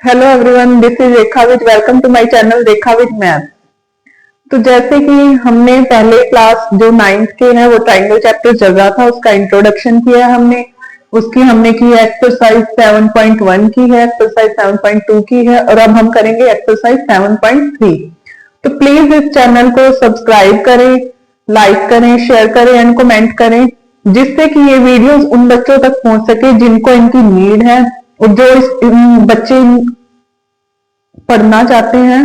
Hello everyone, this is Rekha with welcome to my channel Rekha with math. तो जैसे कि हमने पहले क्लास जो नाइन्थ के है वो ट्राइंगल चैप्टर चल रहा था, उसका इंट्रोडक्शन किया हमने। उसकी हमने की है एक्सरसाइज 7.1 की है, एक्सरसाइज 7.2 की है और अब हम करेंगे एक्सरसाइज 7.3। तो प्लीज इस चैनल को सब्सक्राइब करें, लाइक करें, शेयर करें एंड कमेंट करें, जिससे कि ये वीडियोस उन बच्चों तक पहुंच सके जिनको इनकी नीड है और जो बच्चे पढ़ना चाहते हैं।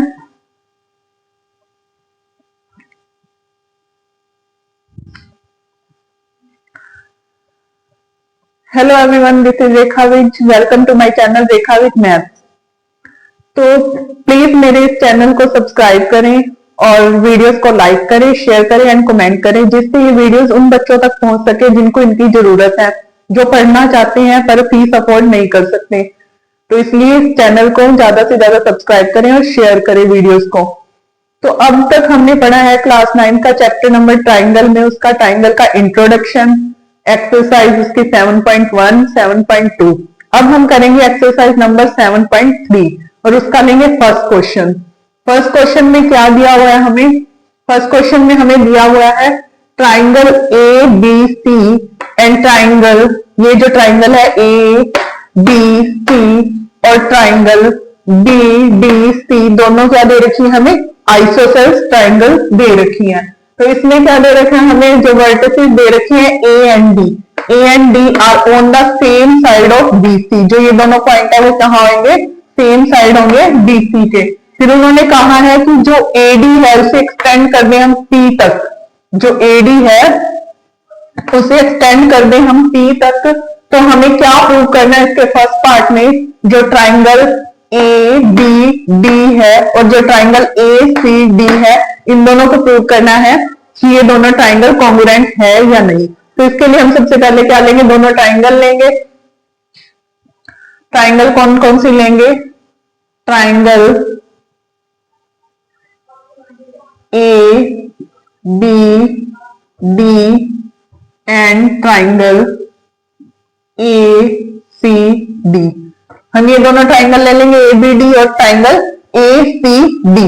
Hello everyone, this is Rekha with welcome to my channel Rekha with math. तो प्लीज मेरे इस चैनल को सब्सक्राइब करें और वीडियोस को लाइक करें, शेयर करें एंड कमेंट करें, जिससे ये वीडियोस उन बच्चों तक पहुंच सके जिनको इनकी जरूरत है, जो पढ़ना चाहते हैं पर फीस अफोर्ड नहीं कर सकते। तो इसलिए इस चैनल को ज्यादा से ज्यादा सब्सक्राइब करें और शेयर करें वीडियोस को। तो अब तक हमने पढ़ा है क्लास 9 का चैप्टर नंबर ट्राइंगल में, उसका ट्राइंगल का इंट्रोडक्शन, एक्सरसाइज उसकी 7.1, 7.2। अब हम करेंगे एक्सरसाइज नंबर 7.3 और उसका लेंगे फर्स्ट क्वेश्चन। फर्स्ट क्वेश्चन में क्या दिया हुआ है हमें? फर्स्ट क्वेश्चन में हमें दिया हुआ है triangle A B C and triangle, ये जो ट्राइंगल है ए बी सी और ट्राइंगल बी डी सी दोनों क्या दे रखी है हमें? आइसोसेल्स ट्राइंगल दे रखी है। तो इसमें क्या दे रखा है हमें? जो वर्टिसेस दे रखे हैं A and D R on the same side of BC. जो ये दोनों पॉइंट है वो कहाँ होंगे? सेम साइड होंगे बीसी के। फिर उन्होंने कहा है कि जो एडी है उसे एक्सटेंड कर दें हम पी तक। जो एडी है उसे एक्सटेंड कर दें हम पी तक। तो हमें क्या प्रूव करना है इसके फर्स्ट पार्ट में? जो ट्राइंगल ए बी डी है और जो ट्राइंगल ए सी डी है, इन दोनों को प्रूव करना है कि ये दोनों ट्राइंगल कॉन्ग्रुएंट है या नहीं। तो इसके लिए हम सबसे पहले क्या लेंगे? दोनों ट्राइंगल लेंगे। ट्राइंगल कौन कौन सी लेंगे? Triangle A B D and triangle A C D. हम ये दोनों ट्राइंगल ले लेंगे ए बी डी और ट्राइंगल ए सी डी।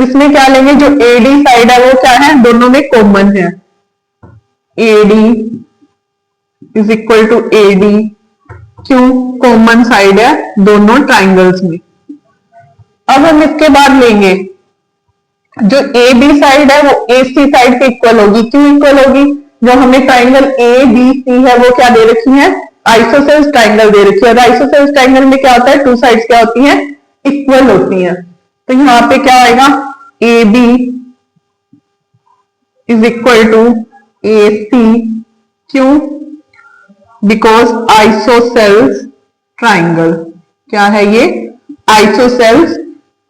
इसमें क्या लेंगे? जो ए डी साइड है वो क्या है? दोनों में कॉमन है। A D is equal to A D. क्यों? कॉमन साइड है दोनों ट्राइंगल्स में। अब हम इसके बाद लेंगे जो ए बी साइड है वो ए सी साइड के इक्वल होगी। क्यों इक्वल होगी? जो हमें ट्राइंगल ए बी सी है वो क्या दे रखी है? आइसोसेल्स ट्राइंगल दे रखी है। और आइसोसेल्स ट्राइंगल में क्या होता है? टू साइड्स क्या होती हैं? इक्वल होती हैं। तो यहाँ पे क्या आएगा? A B is equal to A C. क्यों? Because isosceles triangle. क्या है ये? आइसोसेल्स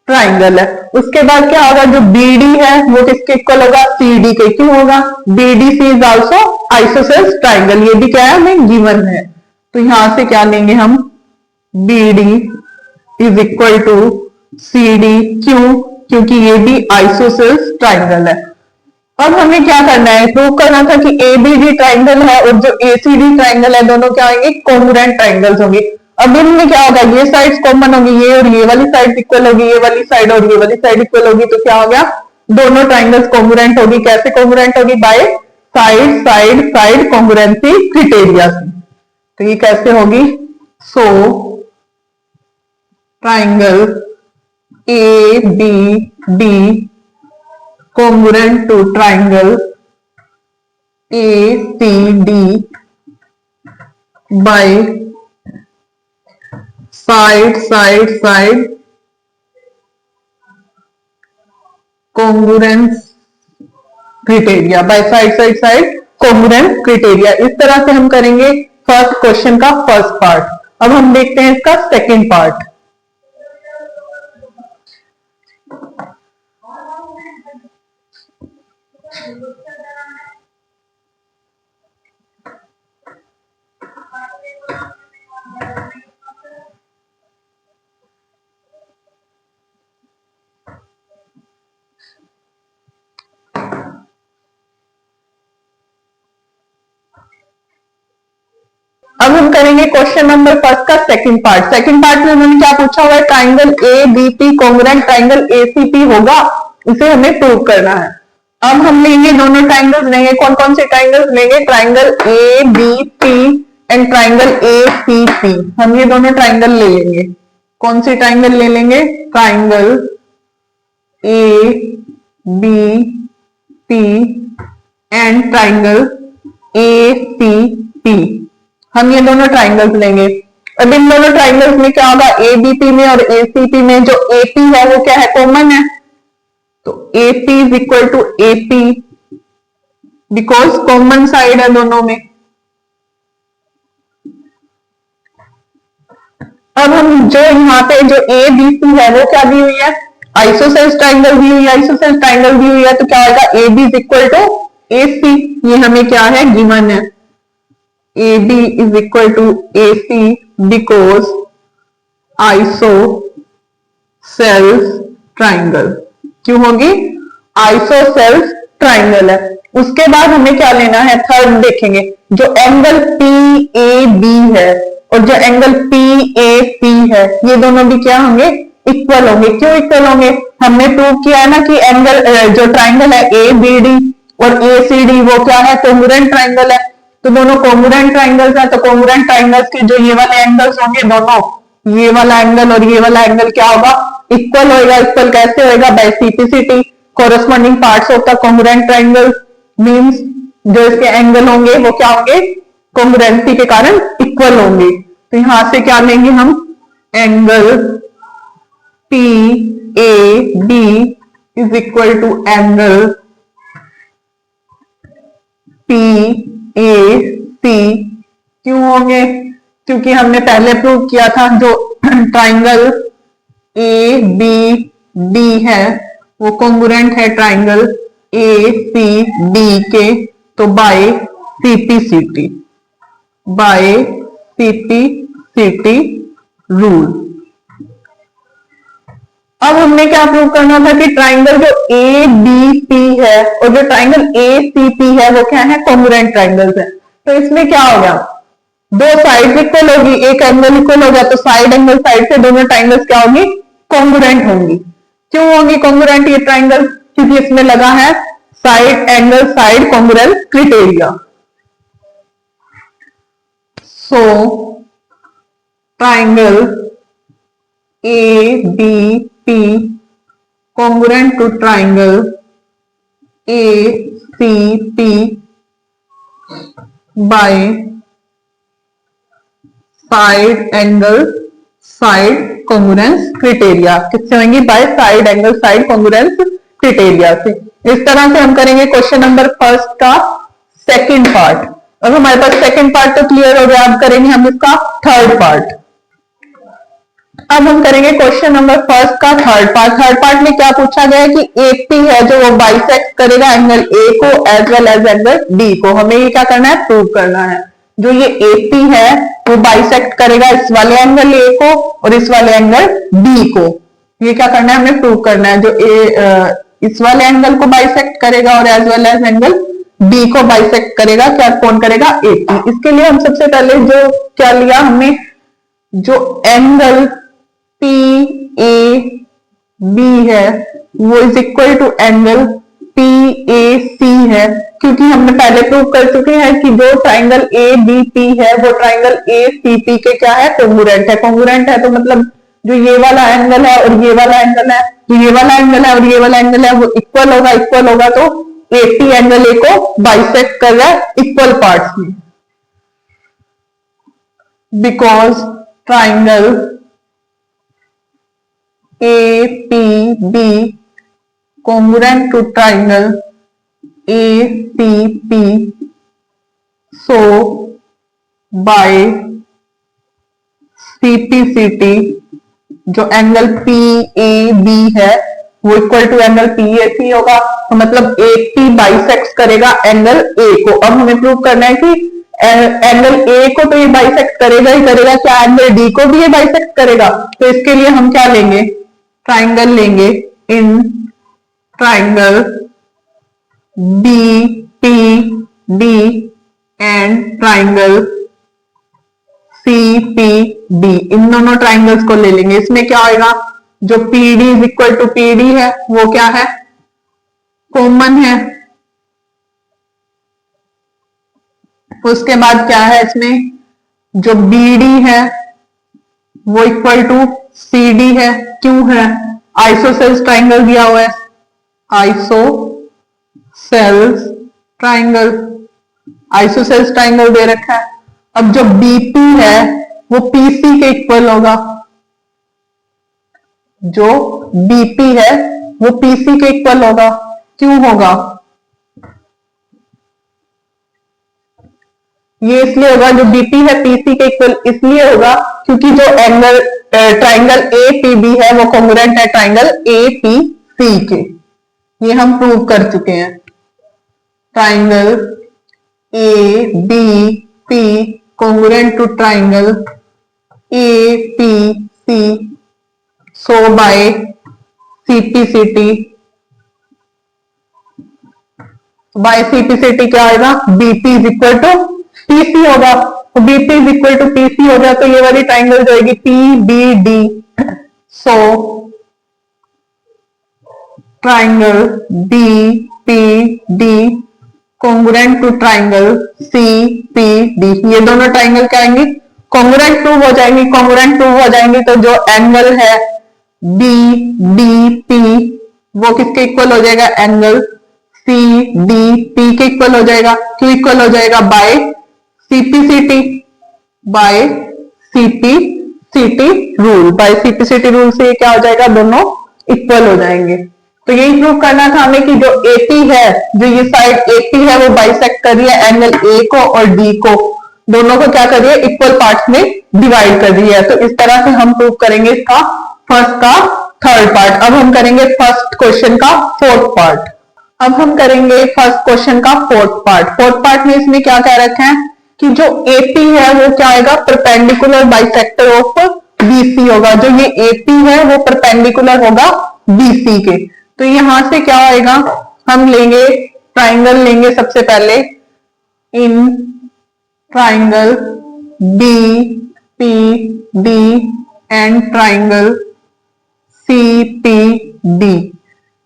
ट्राइंगल है। उसके बाद क्या होगा? जो BD है वो किसके इक्वल होगा? CD के। क्यों होगा? BDC is also isosceles triangle. ये भी क्या है? हमें गिवन है। तो यहां से क्या लेंगे हम? BD is equal to CD। क्यों? क्योंकि ये भी आइसोसेल्स ट्राइंगल है। अब हमें क्या करना है? प्रूव करना था कि ABD ट्राइंगल है और जो ACD ट्राइंगल है दोनों क्या होंगे? कॉन्ग्रुएंट ट्राइंगल्स होंगे। अब इनमें क्या होगा? ये साइड्स कॉमन होगी, ये और ये वाली साइड इक्वल होगी, ये वाली साइड और ये वाली साइड इक्वल होगी। तो क्या हो गया? दोनों ट्राइंगल्स कॉन्ग्रुएंट होगी। कैसे कॉन्ग्रुएंट होगी? By side side side congruency criteria से। तो ये कैसे होगी? So triangle ABD congruent to triangle ACD by side congruence criteria, by side congruence criteria। इस तरह से हम करेंगे फर्स्ट क्वेश्चन का फर्स्ट पार्ट। अब हम देखते हैं इसका सेकेंड पार्ट। अब हम करेंगे क्वेश्चन नंबर फर्स्ट का सेकंड पार्ट। सेकंड पार्ट में उन्होंने क्या पूछा हुआ है, triangle A B P congruent triangle ACP होगा, इसे हमें प्रूव करना है। अब हम लेंगे दोनों ट्राइंगल्स लेंगे, कौन कौन से ट्राइंगल्स लेंगे, triangle A B P and triangle A C P. हम ये दोनों ट्राइंगल ले लेंगे। कौन सी ट्राइंगल ले लेंगे, triangle A B P and triangle A C P. हम ये दोनों ट्राइंगल्स लेंगे। अब इन दोनों ट्राइंगल्स में क्या होगा, एबीपी में और एसीपी में जो एपी है वो क्या है, कॉमन है। तो AP is equal to AP because common side है दोनों में। अब हम जो यहाँ पे जो ABC है वो क्या दी हुई है, आइसोसेल्स ट्राइंगल दी हुई है, आइसोसेल्स ट्राइंगल दी हुई है, तो क्या होगा, AB is equal to AC। ये हमें क्या है, गिवन है। AB is equal to AC because isosceles triangle। क्यों होगी, isosceles triangle है। उसके बाद हमें क्या लेना है, थर्ड देखेंगे, जो एंगल PAB है और जो एंगल PAC है, ये दोनों भी क्या होंगे, इक्वल होंगे। क्यों इक्वल होंगे, हमने प्रूव किया है ना कि एंगल जो ट्राइंगल है ABD और ACD वो क्या है, कॉन्ग्रुएंट ट्राइंगल है। तो दोनों कॉन्ग्रुएंट ट्राइंगल्स हैं, तो कॉन्ग्रुएंट ट्राइंगल्स के जो ये वाले एंगल्स होंगे दोनों, ये वाला एंगल और ये वाला एंगल क्या होगा, इक्वल होएगा। इक्वल कैसे होएगा, by CPCT, corresponding parts of the congruent triangle means जो इसके एंगल होंगे वो क्या होंगे, कॉन्ग्रुएंसी के कारण इक्वल होंगे। तो यहां से क्या लेंगे हम, angle PAB is equal to angle PAC। क्यों होंगे, क्योंकि हमने पहले प्रूव किया था जो ट्राइंगल ABD है वो कॉन्ग्रुएंट है ट्राइंगल ACD के, तो बाय CPCT रूल। अब हमने क्या प्रूव करना था कि ट्राइंगल जो ABC है और जो ट्राइंगल ACP है वो क्या है, कॉन्ग्रुएंट ट्राइंगल्स है। तो इसमें क्या होगा, दो साइड इक्वल होगी, एक एंगल इक्वल होगा, तो साइड एंगल साइड से दोनों ट्राइंगल्स क्या होंगी, कॉन्ग्रुएंट होंगी। क्यों होंगी कॉन्ग्रुएंट ये ट्राइंगल, क्योंकि इसमें लगा है side angle side congruence criteria. So triangle ABP congruent to triangle ACP by side angle side congruence criteria। किससे होंगी, bye side angle side congruence criteria से। इस तरह से हम करेंगे क्वेश्चन नंबर फर्स्ट का सेकंड पार्ट। अब हमारे पास सेकंड पार्ट तो क्लियर हो गया, अब करेंगे हम इसका थर्ड पार्ट। अब हम करेंगे क्वेश्चन नंबर फर्स्ट का थर्ड पार्ट। थर्ड पार्ट में क्या पूछा गया है कि AP है जो वो बाइसेक्ट करेगा एंगल A को as well as angle D को। हमें ये क्या करना है, प्रूव करना है। जो ये AP है वो बाइसेक्ट करेगा इस वाले एंगल A को और इस वाले एंगल D को। ये क्या करना है, हमें प्रूव करना है। जो इस वाले एंगल को बाइसेक्ट करेगा और as well as angle D को बाइसेक्ट करेगा, क्या कौन करेगा, AP। इसके लिए हम सबसे पहले जो क्या लिया हमने, जो एंगल PAB है वो is equal to angle PAC है, क्योंकि हमने पहले प्रूव कर चुके हैं कि जो ट्राइंगल ABP है वो ट्राइंगल ACP के क्या है, कॉन्ग्रुएंट है। कॉन्ग्रुएंट है तो मतलब जो ये वाला एंगल है और ये वाला एंगल है, जो ये वाला एंगल है और ये वाला एंगल है वो इक्वल होगा। इक्वल होगा तो AP एंगल A को बाइसेक्ट कर रहा है इक्वल पार्ट्स में, because triangle APB congruent to triangle ACP, so by CPCT जो एंगल PAB है वो इक्वल टू एंगल PAC होगा। तो मतलब AP बाइसेक्ट करेगा एंगल A को। अब हमें प्रूव करना है कि एंगल A को तो ये बाइसेक्ट करेगा ही करेगा, क्या एंगल D को भी ये बाइसेक्ट करेगा। तो इसके लिए हम क्या लेंगे, ट्राइंगल लेंगे। इन triangle BPD and triangle CPD, इन दोनों ट्राइंगल्स को ले लेंगे। इसमें क्या होगा, जो PD is equal to PD है वो क्या है, कॉमन है। उसके बाद क्या है, इसमें जो BD है वो इक्वल टू CD है। क्यों है, आइसोसेल्स ट्राइंगल दिया हुआ है, आइसोसेल्स ट्राइंगल, आइसोसेल्स ट्राइंगल दे रखा है। अब जो BP है वो PC के इक्वल होगा, जो BP है वो PC के इक्वल होगा। क्यों होगा, ये इसलिए होगा, जो BP है PC के इक्वल इसलिए होगा क्योंकि जो एंगल ट्राइंगल APB है वो कॉन्ग्रुएंट है ट्राइंगल APC के। ये हम प्रूव कर चुके हैं। Triangle ABP congruent to triangle APC, so by CPCT। By CPCT क्या आएगा, BP is equal to PC होगा। तो BP is equal to PC हो जाए तो ये वाली ट्राइंगल जाएगी PBD। So triangle BPD congruent to triangle CPD, ये दोनों ट्राइंगल क्या आएंगे, कॉन्ग्रुएंट टू हो जाएंगी। कॉन्ग्रुएंट टू हो जाएंगे तो जो एंगल है BDP वो किसके इक्वल हो जाएगा, एंगल CDP के इक्वल हो जाएगा। क्यों इक्वल हो जाएगा, by CPCT, by CPCT rule. By CPCT rule से क्या हो जाएगा, दोनों इक्वल हो जाएंगे। तो यही प्रूव करना था हमें कि जो AP है, जो ये साइड AP है वो बाइसेक्ट कर रही है एंगल A को और D को, दोनों को क्या कर रही है, इक्वल पार्ट्स में डिवाइड कर रही है। तो इस तरह से हम प्रूव करेंगे इसका फर्स्ट का थर्ड पार्ट। अब हम करेंगे फर्स्ट क्वेश्चन का फोर्थ पार्ट। अब हम करेंगे फर्स्ट क्वेश्चन का फोर्थ पार्ट। फोर्थ पार्ट में इसमें क्या कह रखा है कि जो AP है वो क्या आएगा, परपेंडिकुलर बाइसेक्टर ऑफ BC होगा। जो ये AP है वो परपेंडिकुलर होगा BC के। तो यहां से क्या आएगा, हम लेंगे ट्राइंगल, लेंगे सबसे पहले इन triangle BPD and triangle CPD।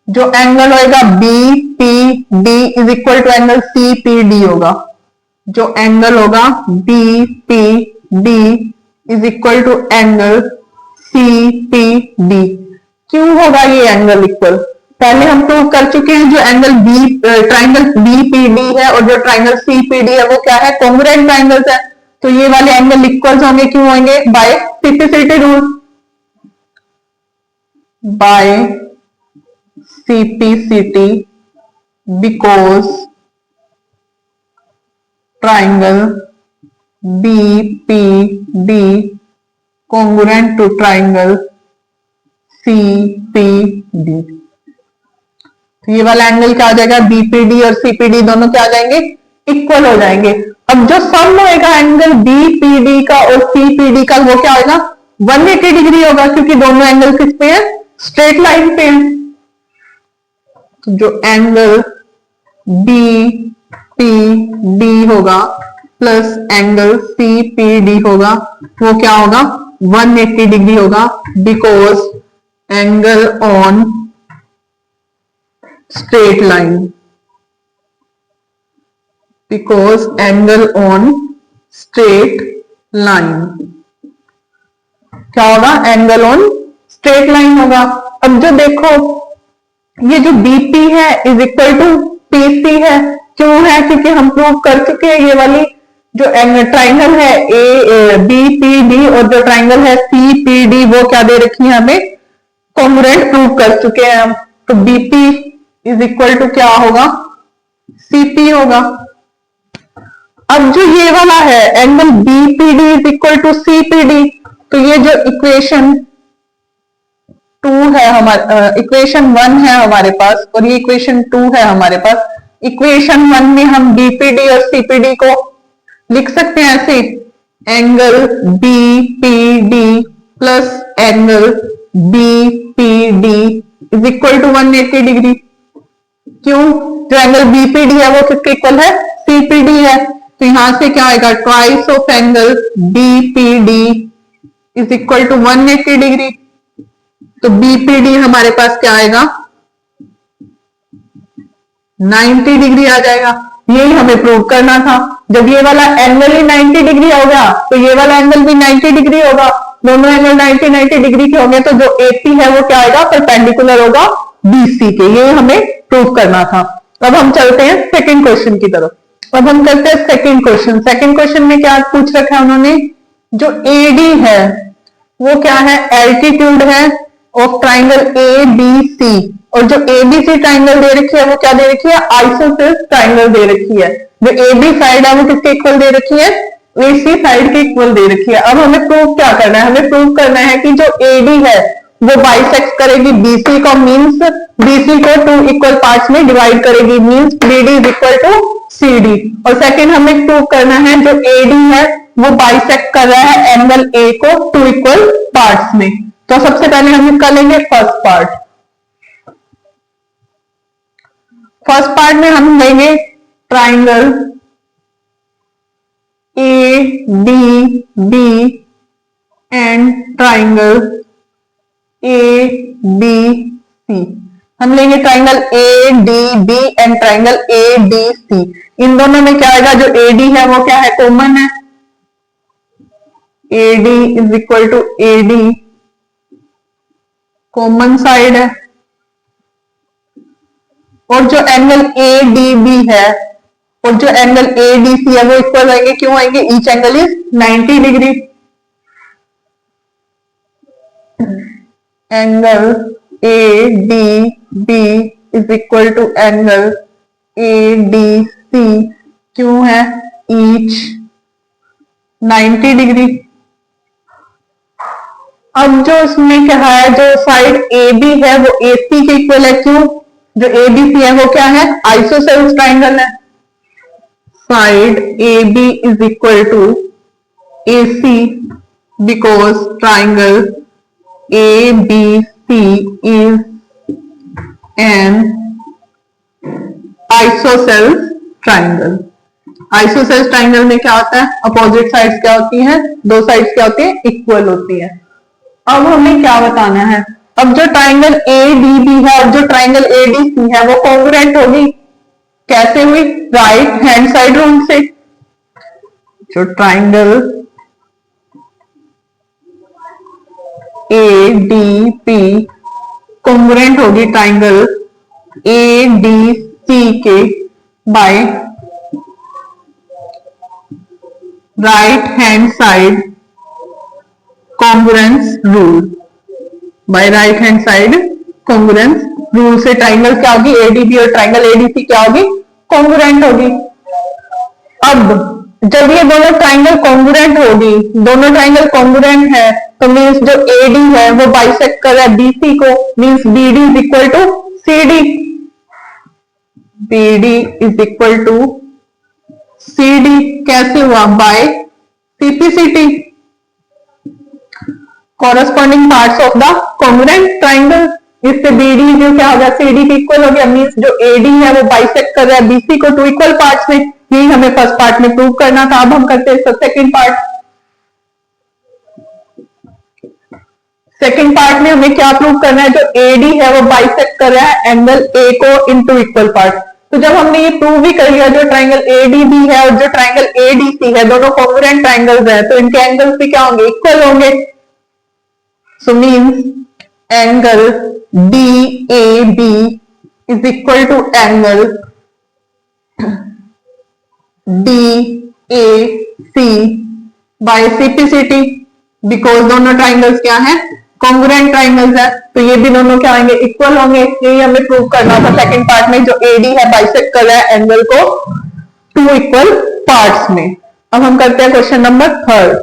जो एंगल होएगा BPD is equal to angle CPD होगा। जो एंगल होगा BPD is equal to angle CPD। क्यों होगा ये एंगल इक्वल, पहले हम प्रूव कर चुके हैं। जो एंगल ट्राइंगल BPD है और जो ट्राइंगल CPD है वो क्या है, कॉन्ग्रुएंट ट्राइंगल्स है। तो ये वाले एंगल इक्वल होंगे, क्यों होंगे, by CPCT rule. By CPCT because triangle BPD congruent to triangle CPD। तो ये वाला एंगल क्या आ जाएगा, BPD और CPD दोनों क्या आ जाएंगे, इक्वल हो जाएंगे। अब जो सम होएगा एंगल BPD का और CPD का वो क्या होगा, 180 डिग्री होगा, क्योंकि दोनों एंगल किस पे है, स्ट्रेट लाइन पे है। तो जो एंगल BPD होगा प्लस एंगल CPD होगा वो क्या होगा, 180 डिग्री होगा, because angle on straight line, because angle on straight line क्या होगा, एंगल ऑन स्ट्रेट लाइन होगा। अब जो देखो ये जो BP है इज इक्वल टू PC है। क्यों है, क्योंकि हम प्रूव कर चुके हैं ये वाली जो ट्राइंगल है BPD और जो ट्राइंगल है CPD वो क्या दे रखी है हमें, कॉन्ग्रुएंट प्रूव कर चुके हैं हम। तो BP इज इक्वल टू क्या होगा, CP होगा। अब जो ये वाला है angle BPD is equal to CPD, तो ये जो इक्वेशन 2 है हमारे, इक्वेशन 1 है हमारे पास और ये इक्वेशन 2 है हमारे पास। इक्वेशन 1 में हम BPD और CPD को लिख सकते हैं ऐसे, angle BPD plus angle BPD is equal to 180 degree. क्यों, जो एंगल BPD है वो किसके इक्वल है, CPD है, तो यहां से क्या आएगा, twice of angle BPD is equal to 180 degree. तो बीपीडी हमारे पास क्या आएगा, 90 डिग्री आ जाएगा। यही हमें प्रूव करना था। जब ये वाला एंगल ही 90 डिग्री हो गया तो ये वाला एंगल भी 90 डिग्री होगा। दोनों एंगल 90 डिग्री के होंगे तो जो एपी है वो क्या आएगा, परपेंडिकुलर होगा बीसी के। ये हमें प्रूव करना था। अब हम चलते हैं सेकंड क्वेश्चन की तरफ। अब हम करते हैं सेकंड क्वेश्चन। सेकंड क्वेश्चन में क्या पूछ रखा है उन्होंने, जो एडी है वो क्या है, एल्टीट्यूड है of triangle A B C, और जो एबीसी ट्राइंगल दे रखी है वो क्या दे रखी है, आइसोसेल्स ट्राइंगल दे रखी है। जो एबी साइड है वो किसके इक्वल दे रखी है, एसी साइड के इक्वल दे रखी है। अब हमें प्रूव क्या करना है, हमें प्रूव करना है कि जो एडी है वो बाइसेक्ट करेगी बीसी को, मींस बीसी को 2 इक्वल पार्ट्स में डिवाइड करेगी, means BD is equal to CD. और सेकंड हमें प्रूव करना है जो एडी है वो बाइसेक्ट कर रहा है एंगल ए को 2 इक्वल पार्ट्स में। तो सबसे पहले हम इसका लेंगे फर्स्ट पार्ट। फर्स्ट पार्ट में हम लेंगे triangle A D B and triangle A B C. हम लेंगे triangle A D B and triangle A D C. इन दोनों में क्या आएगा, जो ए डी है वो क्या है, कॉमन है। A D is equal to A D, common side है। और जो एंगल ए डी बी है और जो एंगल ए डी सी है वो इक्वल आएंगे। क्यों आएंगे, each angle is 90 degree. Angle A D B is equal to angle A D C, क्यों है, ईच 90 डिग्री। अब जो इसमें क्या है, जो साइड ए बी है वो ए सी के इक्वल है। क्यों, जो ए बी सी है वो क्या है, आइसोसेल्स ट्राइंगल है। Side A B is equal to A C because triangle A B C is an isosceles triangle. Isosceles triangle में क्या होता है, अपोजिट साइड्स क्या होती हैं, दो साइड्स क्या होती है, इक्वल होती है। अब हमें क्या बताना है, अब जो ट्राइंगल ए डी बी है और जो ट्राइंगल ए डी सी है वो कॉन्ग्रुएंट होगी। कैसे हुई, राइट हैंड साइड रूल से। जो triangle A D B congruent होगी ट्राइंगल ए डी सी के by right hand side congruence rule. By right hand side congruence rule से ट्राइंगल क्या होगी, एडीबी और ट्राइंगल एडीसी क्या होगी, कॉन्ग्रुएंट होगी। अब जब ये दोनों ट्राइंगल कॉन्ग्रुएंट होगी, दोनों ट्राइंगल कॉन्ग्रुएंट है तो मींस जो एडी है वो बाइसेक्ट कर रहा है बीसी को, means BD is equal to CD. BD is equal to CD कैसे हुआ, by CPCT, corresponding parts of the congruent triangle. इससे बीडी जो क्या हो गया, सीडी के इक्वल हो गया, मींस जो एडी है वो बाइसेक्ट कर रहा है बीसी को 2 इक्वल पार्ट्स में। यही हमें फर्स्ट पार्ट में प्रूव करना था। अब हम करते हैं सेकंड पार्ट। सेकंड पार्ट में हमें क्या प्रूव करना है, जो एडी है वो बाइसेक्ट कर रहा है एंगल ए को इन 2 इक्वल पार्ट। तो जब हमने ये प्रूव भी कर लिया, जो ट्राइंगल एडीबी है और जो ट्राइंगल एडीसी है दोनों कॉन्ग्रुएंट ट्राइंगल्स हैं, तो इनके एंगल्स भी क्या होंगे, इक्वल होंगे। सो means angle DAB is equal to angle DAC by CPCT, because दोनों ट्राइंगल्स क्या हैं, कॉन्ग्रुएंट ट्राइंगल्स है, तो ये भी दोनों क्या होंगे, इक्वल होंगे। यही हमें प्रूव करना था सेकंड पार्ट में। जो AD है बाइसेक्ट कर रहा है एंगल को 2 इक्वल पार्ट्स में। अब हम करते हैं question number third.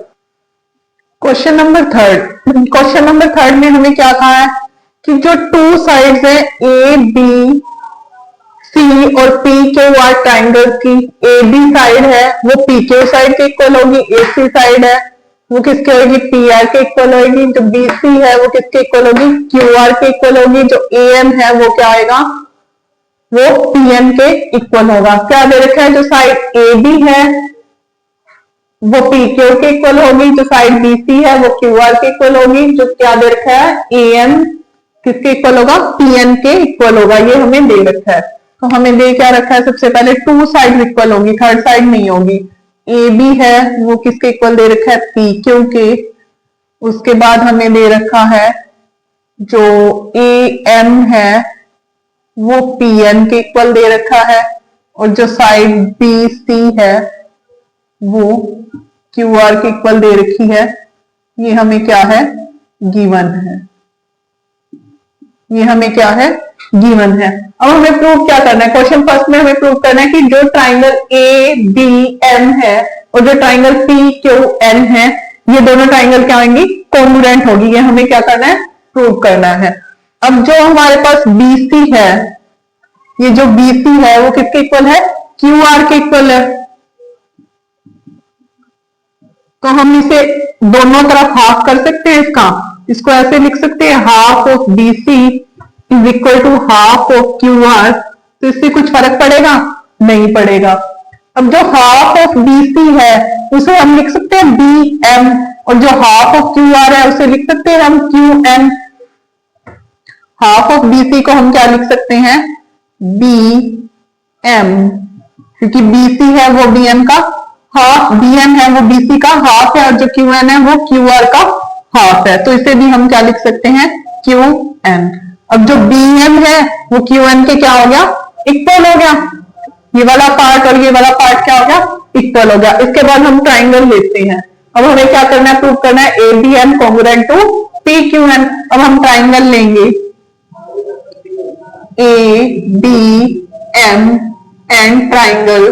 Question number third में हमें क्या कहा है कि जो 2 साइड्स है ए बी सी और पी क्यू आर ट्राइंगल की, ए बी साइड है वो पी क्यू साइड के इक्वल होगी, ए सी साइड है वो किसके होगी, पी आर के इक्वल होगी। जो बी सी है वो किसके इक्वल होगी, क्यू आर के इक्वल होगी। जो ए एम है वो क्या आएगा, वो पी एम के इक्वल होगा। क्या दे रखा है, जो साइड ए बी है वो पी क्यू के इक्वल होगी, जो साइड बीसी है वो क्यू आर के इक्वल होगी, जो क्या दे रखा है ए एन किसके इक्वल होगा, पी एन के इक्वल होगा, ये हमें दे रखा है। तो हमें दे क्या रखा है, सबसे पहले टू साइड इक्वल होगी, थर्ड साइड नहीं होगी। ए बी है वो किसके इक्वल दे रखा है, पी क्यू के। उसके बाद हमें दे रखा है जो ए एन है वो पी एन के इक्वल दे रखा है, और जो साइड बी सी है वो क्यू आर के इक्वल दे रखी है। ये हमें क्या है, गिवन है। ये हमें क्या है, गिवन है। अब हमें प्रूव क्या करना है, क्वेश्चन फर्स्ट में हमें प्रूव करना है कि जो ट्राइंगल ए बी एम है और जो ट्राइंगल पी क्यू एन है, ये दोनों ट्राइंगल क्या होंगी, कॉन्ग्रुएंट होगी। ये हमें क्या करना है, प्रूव करना है। अब जो हमारे पास बीसी है, ये जो बीसी है वो किसके इक्वल है, क्यू आर के इक्वल है। तो हम इसे दोनों तरफ हाफ कर सकते हैं, इसको ऐसे लिख सकते हैं, half of B C is equal to half of Q R. तो इससे कुछ फर्क पड़ेगा, नहीं पड़ेगा। अब जो हाफ ऑफ बी सी है उसे हम लिख सकते हैं बी एम, और जो हाफ ऑफ क्यू आर है उसे लिख सकते हैं हम Q N. Half of B C को हम क्या लिख सकते हैं, बी एम, क्योंकि बी सी है वो बी एम का हाफ, बी एम है वो बीसी का हाफ है, और जो क्यू एन है वो क्यू आर का हाफ है। तो इसे भी हम क्या लिख सकते हैं, क्यू एन। अब जो बी एम है वो क्यू एन के क्या हो गया, इक्वल हो गया। ये वाला पार्ट और ये वाला पार्ट क्या हो गया, इक्वल हो गया। इसके बाद हम ट्राइंगल लेते हैं। अब हमें क्या करना है, प्रूव करना है A B M congruent to P Q N. अब हम ट्राइंगल लेंगे A B M and triangle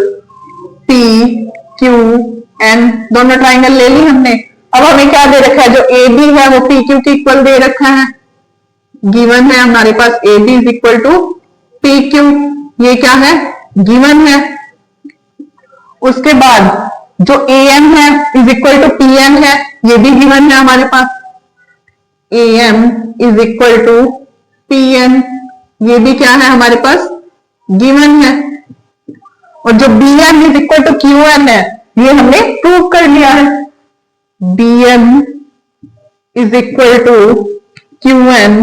P Q N, दोनों ट्राइंगल ले ली हमने। अब हमें क्या दे रखा है, जो ए बी है वो पी क्यू के इक्वल दे रखा है, गिवन है हमारे पास A B is equal to P Q, ये क्या है, गिवन है। उसके बाद जो ए एम है is equal to P M है, ये भी गिवन है हमारे पास, A M is equal to P N, ये भी क्या है हमारे पास, गिवन है। और जो B M is equal to Q N है, ये हमने प्रूव कर लिया है, B M is equal to Q N,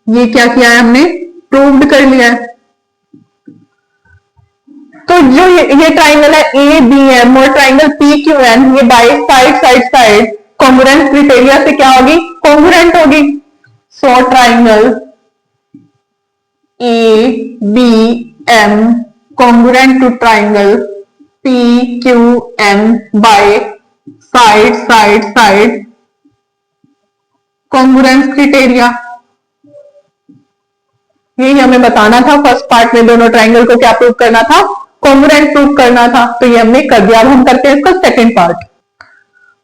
ये क्या किया है हमने, प्रूव्ड कर लिया है। तो जो ये ट्राइंगल है ए बी एम और ट्राइंगल पी क्यू एन, ये by side side side congruent criteria से क्या होगी, कॉन्ग्रुएंट होगी। So triangle A B M congruent to triangle PQN by side side side congruence criteria। यही हमें बताना था फर्स्ट पार्ट में, दोनों ट्राइंगल को क्या प्रूव करना था, कॉन्ग्रुएंट प्रूव करना था। तो ये हमने कर दिया। अब हम करते हैं इसका सेकंड पार्ट।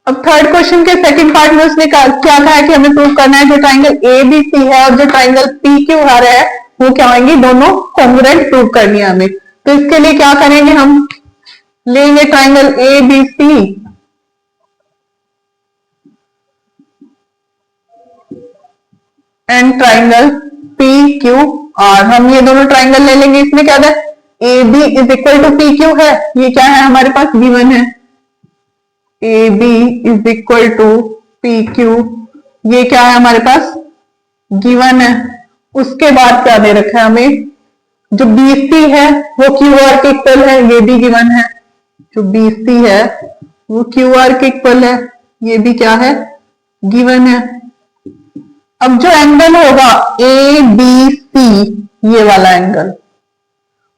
अब थर्ड क्वेश्चन के सेकंड पार्ट में उसने क्या कहा है कि हमें प्रूव करना है जो ट्राइंगल ए बी सी है और जो ट्राइंगल पी क्यू आर है वो क्या होंगे, दोनों कॉन्ग्रुएंट प्रूव करनी है हमें। तो इसके लिए क्या करेंगे, हम लेंगे triangle A B C and triangle P Q R. हम ये दोनों ट्राइंगल ले लेंगे। इसमें क्या है, A B is equal to P Q है, ये क्या है हमारे पास, गिवन है। A B is equal to P Q, ये क्या है हमारे पास, गिवन है। उसके बाद क्या दे रखा है हमें, जो BC है वो QR के इक्वल है, ये भी गिवन है। जो BC है वो QR के इक्वल है, ये भी क्या है, गिवन है। अब जो एंगल होगा ABC, ये वाला एंगल,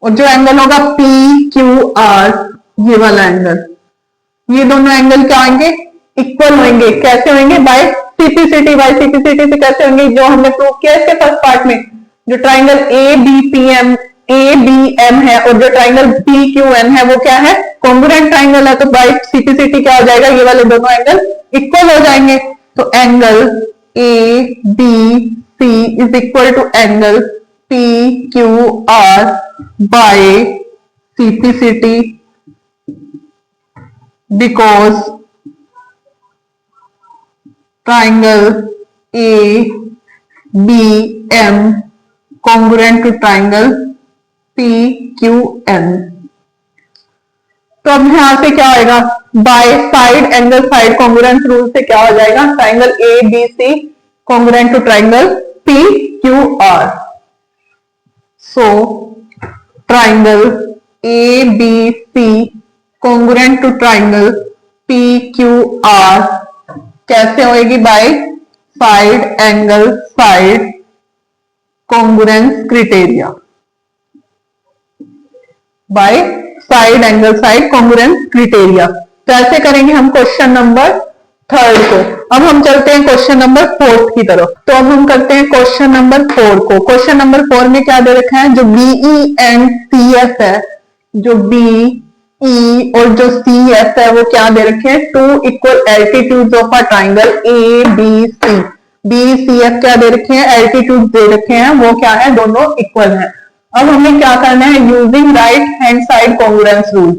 और जो एंगल होगा PQR, ये वाला एंगल, ये दोनों एंगल क्या होंगे, इक्वल होंगे। कैसे होंगे, बाय सीपीसीटी। बाय सीपीसीटी से कैसे होंगे, जो हमने प्रूव किया इसके फर्स्ट पार्ट में, जो ट्राइंगल ए बी एम है और जो ट्राइंगल पी क्यू एन है वो क्या है, कॉन्ग्रुएंट ट्राइंगल है। तो बाय सीपीसीटी क्या हो जाएगा, ये वाले दोनों एंगल इक्वल हो जाएंगे। तो angle A B C is equal to angle P Q R by CPCT, because triangle ABM congruent to triangle PQN। तो अब यहां से क्या आएगा, by side angle side congruence rule से क्या हो जाएगा, triangle A B C congruent to triangle P Q R. So triangle A B C congruent to triangle P Q R कैसे होएगी, by side angle side congruence criteria, by side angle side congruence criteria. तो ऐसे करेंगे हम question number 3 को। अब हम चलते हैं क्वेश्चन नंबर 4 की तरफ। तो अब हम करते हैं क्वेश्चन नंबर 4 को। क्वेश्चन नंबर 4 में क्या दे रखा है, जो बीई एंड सीएफ है, जो बीई और जो सीएफ है वो क्या दे रखे हैं, two equal altitudes of a triangle A B C. B C F क्या दे रखे हैं, एल्टीट्यूड दे रखे हैं, वो क्या है, दोनों इक्वल है। अब हमें क्या करना है, using right hand side congruence rule,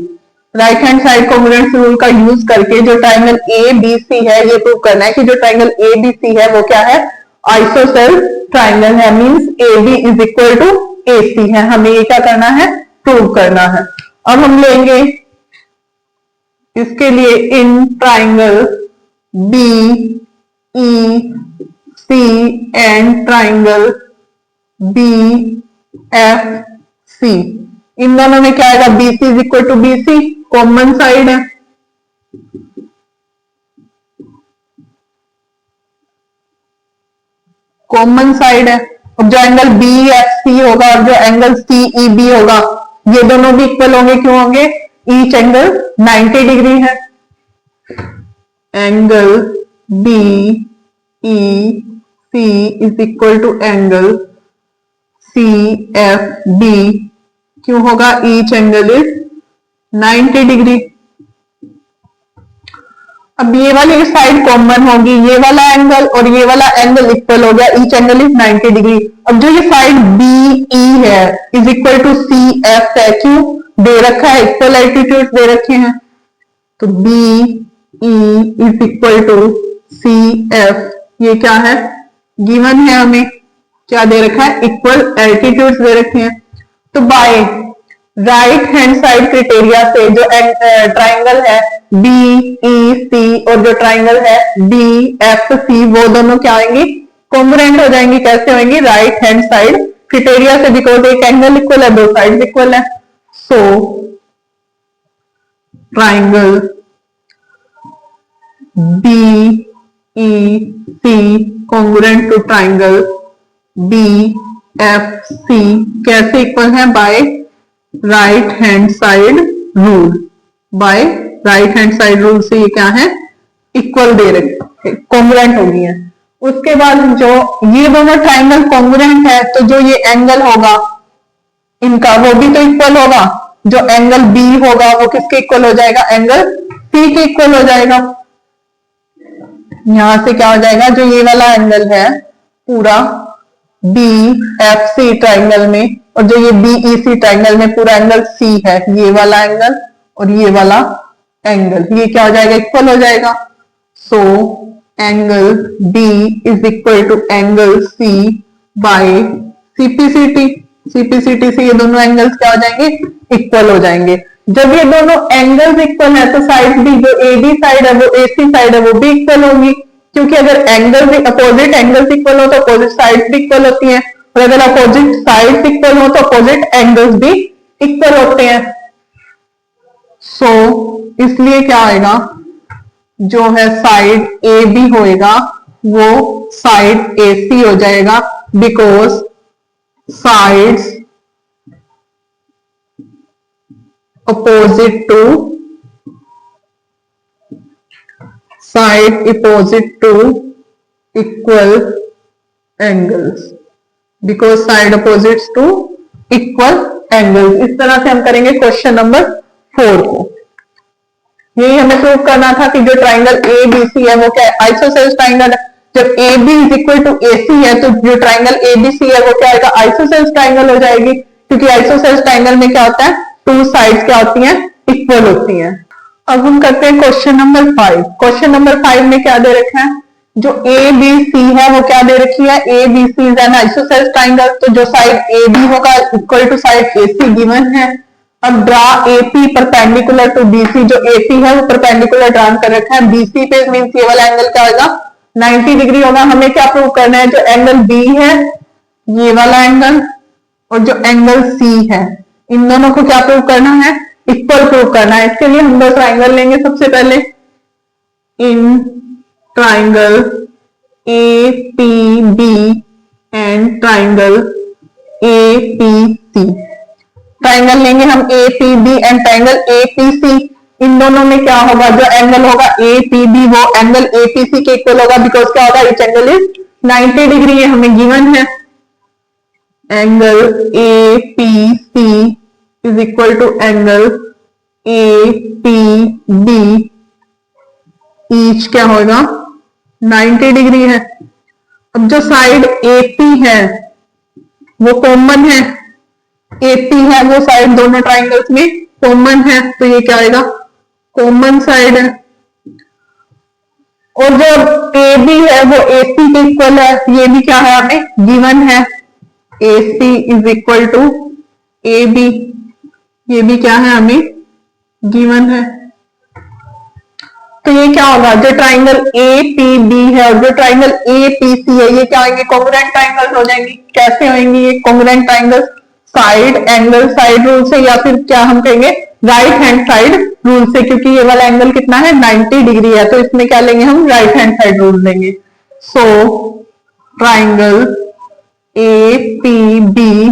right hand side congruence rule का यूज करके जो ट्राइंगल ए बी सी है ये प्रूव करना है कि जो ट्राइंगल ए बी सी है वो क्या है, आइसोसेल्स ट्राइंगल है, means A B is equal to A C है। हमें ये क्या करना है, प्रूव करना है। अब हम लेंगे इसके लिए in triangle B E C and triangle B F C, इन दोनों में क्या आएगा, B C is equal to B C, common side है। कॉमन साइड है। अब जो एंगल बी एफ सी होगा और जो एंगल सी ई बी होगा ये दोनों भी इक्वल होंगे, क्यों होंगे, ईच एंगल 90 डिग्री है। Angle B E C is equal to angle C F B, क्यों होगा, ईच एंगल इज 90 डिग्री। अब ये वाली साइड कॉमन होगी, ये वाला एंगल और ये वाला एंगल इक्वल हो गया, ईच एंगल इज 90 डिग्री। अब जो ये साइड बी ई है is equal to C F है, क्यों, दे रखा है, इक्वल एल्टीट्यूड दे रखे हैं, तो B E is equal to C F, ये क्या है, गिवन है, हमें क्या दे रखा है, इक्वल एल्टीट्यूड्स दे रखे हैं। तो by right hand side criteria से जो ट्राइंगल है बी ई सी और जो ट्राइंगल है बी एफ सी वो दोनों क्या आएंगी, कॉन्ग्रुएंट हो जाएंगी। कैसे होंगी, राइट हैंड साइड क्राइटेरिया से, बिकॉज एक एंगल इक्वल है, दो साइड इक्वल है। So triangle B E C congruent to triangle B F C कैसे इक्वल है, by right hand side rule, by right hand side rule से ये क्या है, इक्वल दे रखे, कॉन्ग्रुएंट हो गई है। उसके बाद जो ये दोनों ट्राइंगल कॉन्ग्रुएंट है तो जो ये एंगल होगा इनका वो भी तो इक्वल होगा, जो एंगल बी होगा वो किसके इक्वल हो जाएगा, एंगल सी के इक्वल हो जाएगा। यहां से क्या हो जाएगा, जो ये वाला एंगल है पूरा बी एफ सी ट्राइंगल में और जो ये बी ई सी ट्राइंगल में पूरा एंगल सी है, ये वाला एंगल और ये वाला एंगल, ये क्या हो जाएगा, इक्वल हो जाएगा। So angle B is equal to angle C by CPCT, CPCT से ये दोनों एंगल्स क्या हो जाएंगे, इक्वल हो जाएंगे। जब ये दोनों एंगल्स इक्वल है तो साइड भी, जो एडी साइड है वो एसी साइड है वो भी इक्वल होगी, क्योंकि अगर एंगल भी अपोजिट एंगल्स इक्वल हो तो अपोजिट साइड्स भी इक्वल होती हैं, और अगर अपोजिट साइड्स इक्वल हो तो अपोजिट एंगल्स भी इक्वल होते हैं। सो इसलिए क्या आएगा, जो है साइड ए बी होएगा वो साइड ए सी हो जाएगा, because sides opposite to side opposite to equal angles, because side opposites to equal angles। इस तरह से हम करेंगे क्वेश्चन नंबर 4 को। यही हमें प्रूव करना था कि जो ट्राइंगल ए बी सी है वो क्या है, आइसोसेल्स ट्राइंगल है। जब A B is equal to A C है तो जो ट्राइंगल ए बी सी है वो क्या आएगा, आइसोसेल्स ट्राइंगल हो जाएगी, क्योंकि आइसोसेल्स ट्राइंगल में क्या होता है, टू साइड्स क्या होती हैं, इक्वल होती हैं। अब हम करते हैं क्वेश्चन नंबर 5। क्वेश्चन नंबर 5 में क्या दे रखा है, जो ए बी सी है वो क्या दे रखी है, A B C is an isosceles triangle, तो जो साइड ए बी होगा equal to side A C given है, अब draw AP perpendicular to BC, जो एपी है वो परपेंडिकुलर ड्रा कर रखा है बीसी पे, मींस ये वाला एंगल क्या होगा 90 डिग्री होगा। हमें क्या प्रूव करना है, जो एंगल बी है ये वाला एंगल और जो एंगल सी है इन दोनों को क्या प्रूव करना है, इक्वल प्रूव करना है। इसके लिए हम दो ट्राइंगल लेंगे। सबसे पहले इन triangle A P B and triangle A P C, triangle लेंगे हम A P B and triangle A P C. इन दोनों में क्या होगा, जो एंगल होगा ए पी बी वो एंगल ए पी सी के इक्वल होगा, बिकॉज क्या होगा इच एंगल इज 90 डिग्री, ये हमें गिवन है। Angle A P C is equal to angle A P B, each क्या होगा 90 डिग्री है। अब जो साइड एपी है वो कॉमन है, एपी है वो साइड दोनों ट्राइंगल्स में कॉमन है, तो ये क्या आएगा कॉमन साइड है। और जो ए बी है वो एसी के इक्वल है, ये भी क्या है हमें गिवन है, AC is equal to A B, ये भी क्या है हमें गिवन है। तो ये क्या होगा, जो ट्राइंगल ए पी बी है और जो ट्राइंगल ए पी सी है ये क्या होंगे कॉन्ग्रुएंट ट्राइंगल्स हो जाएंगे। कैसे होंगे ये congruent triangles, side angle side rule से, या फिर क्या हम कहेंगे राइट हैंड साइड रूल से, क्योंकि ये वाला एंगल कितना है 90 डिग्री है, तो इसमें क्या लेंगे हम राइट हैंड साइड रूल लेंगे। So triangle A P B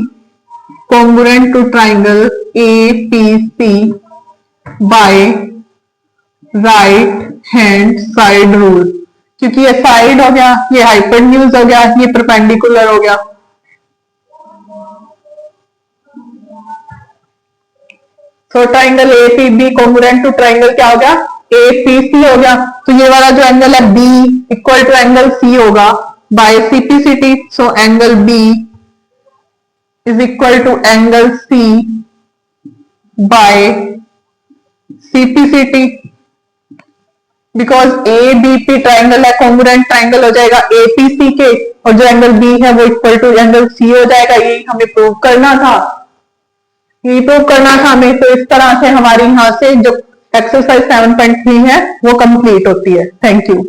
congruent to triangle A P C by right hand side rule, क्योंकि ये साइड हो गया, ये हाइपोटेन्यूज हो गया, ये परपेंडिकुलर हो गया। तो triangle A P B congruent to triangle क्या हो गया ए पी सी हो गया। तो ये वाला जो एंगल है B equal to angle C होगा by CPCT. So angle B is equal to angle C by CPCT, because A B P triangle है कॉन्ग्रुएंट ट्राइंगल हो जाएगा ए पी सी के, और जो एंगल बी है वो इक्वल टू एंगल सी हो जाएगा। ये हमें प्रूव करना था, ये प्रूव करना था हमें। तो इस तरह से हमारी यहाँ से जो एक्सरसाइज 7.3 है वो कंप्लीट होती है। Thank you.